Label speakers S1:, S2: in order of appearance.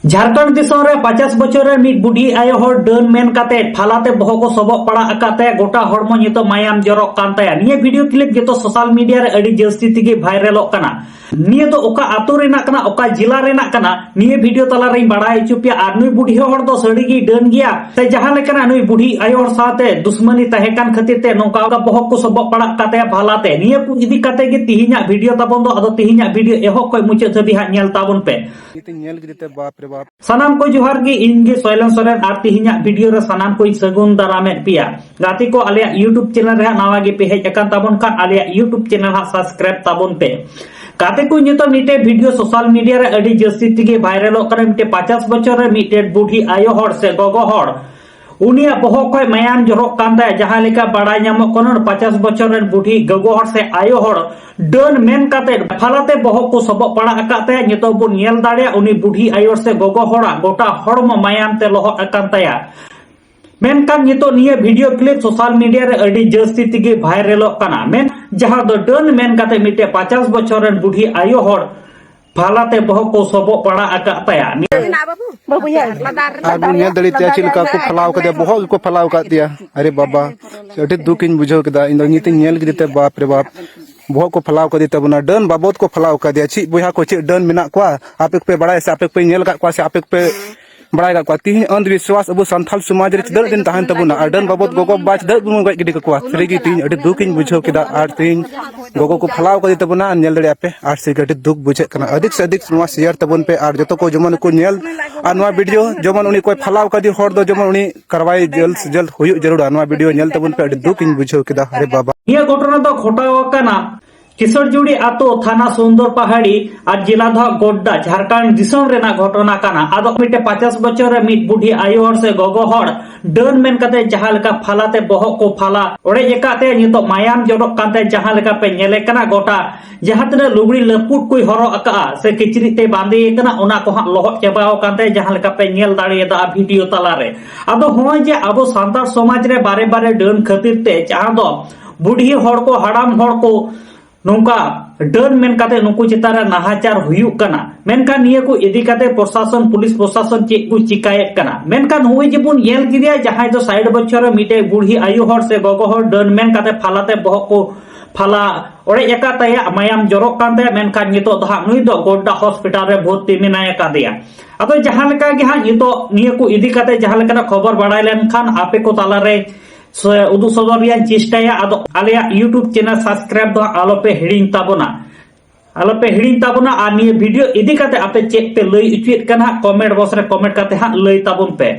S1: झारखंड दिसों रे 50 बछर रे मिट बुढ़ी आयो हर डन मेन काते फालाते बहो को सबक पड़ा अकाते गोटा हड़मो नितो मायाम जरक कान ताया निये वीडियो क्लिप जेतो सोशल मीडिया रे अडी जस्ती तिगे वायरलक काना निये तो ओका आतु रेना काना ओका जिला रेना काना निये वीडियो तला रे बड़ाय चुपिया आर नुई बुढ़ी हड़ दो सड़ी गी डन गया ते जहां लेकना नुई बुढ़ी आयो हड़ साथे दुश्मनी तहेकान खातिर ते नोका बहो को सबक पड़ा काते फालाते निये कु इदी काते गे तिहिना वीडियो ताबन दो अदो तिहिना वीडियो एहो कोय मुचे धबी हा नेल ताबन पे सानाम को जोहार गे इनगे सोयलन सोरेन आर तिहिना वीडियो रे सानाम को सगुन दारामे पिया गाती को आलिया यूट्यूब चैनल रे नावा गे पे हेज अकान ताबन का आलिया यूट्यूब चैनल हा सब्सक्राइब ताबन पे गाते को नितो मिटे वीडियो सोशल मीडिया रे अडी जस्ती तिगे वायरल करे मिटे 50 बछर रे मिटे बुढ़ी आयो हड़ से गोगो हड़ उनिया बहो कोय मायाम जरक कान ताया जहां लेका बड़ाय नामक कोन 50 बछर रे बुढ़ी गोगो हड़ से आयो हड़ डन मेन काते फालाते बहो को सबक पड़ा अकाते नितो बो नेल दाड़े उनी बुढ़ी आयो से गोगो हड़ा गोटा हड़म मायाम ते लह अकान ताया मेनकान नितो निये वीडियो क्लिप सोशल मीडिया रे अडी जस्ती तिगे वायरल काना मेन जहां दो डन मेन काते मिटे 50 बछर रे बुढ़ी आयो हड़ फालाते बहो को सबक पड़ा अकाताया
S2: चिलका को फलाव कर दिया बहुत को फलाव कर दिया अरे बाबा अभी दुख इन बुझो केदा इन नीति नेल गिते बाप रे बाप बहुत को फलाव कर दिया तबना डन बाबत को फलाव कर दिया ची बुहा को ची डन मिना को आपे पे बड़ा से आपे पे नेल का को से आपे पे बड़ा का तीन अंधविश्वास अब संथाल समाज रे दर दिन तहन तबना डन बाबत गोगो बाच दर बुन गई गिडी को सरीगी तीन अभी दुख इन बुझो केदा आर तीन गोगो को फलाव कर दिया तबना नेल दड़े आपे आर से गटी दुख बुझे कना अधिक से अधिक नवा शेयर तबन पे आर जतो को जमन को नेल आ नवा वीडियो जमन उनी कोई फलाव कर दी हर दो जमन उनी करवाई जल्द से जल्द हुई जरूर नवा वीडियो नेल तबन पे अभी दुख इन बुझो केदा अरे बाबा
S1: ये घटना तो घटाव काना किशोरजुड़ी आतो थाना सुंदर पहाड़ी और जिला धा गोड्डा झारखंड दिसोम रेना घटना काना आदो मिटे 50 बछर रे मिट बुढ़ी आयो हड़ से गोगो हड़ डन मेन काते जहां लेका फालाते बहो को फाला ओडे एकाते नितो मायाम जडक काते जहां लेका पे नेले कना गोटा जहां तने लुगड़ी लपुट कोई हरो अका से किचरी ते बांधे कना ओना को हा लहट चबाओ काते जहां लेका पे नेल दाड़ी दा वीडियो तला रे आदो होय जे आबो सांतार समाज रे बारे बारे डन खातिर ते जहां दो बुढ़ी हड़ को हड़ाम हड़ को नौका डन मेन काते नुकु चितारा नाहाचार हुयुक कना मेनका निये को इदी काते प्रशासन पुलिस प्रशासन चेक को चिकायत कना मेनका होय जेबुन येल गिदिया जहां दो 60 बछर मिटे बुढ़ी आयु हड़ से गोगो हड़ डन मेन काते फालाते बहो को फाला ओरे एका ताया मायाम जरक कान ताया मेनका नितो धा नुई दो गोड्डा हॉस्पिटल रे भर्ती मिनाय कादिया अतो जहां लेका गे हा नितो निये को इदी काते जहां लेका खबर बाड़ाय लेन खान आपे को ताला रे उदु सदरिया चेष्टाया आदो आलिया यूट्यूब चैनल सब्सक्राइब दो आलोपे हिडिंग ताबोना आ निये वीडियो इदी काते आपे चेक पे लई उचित कना कमेंट बॉक्स रे कमेंट काते हा लई ताबोन पे।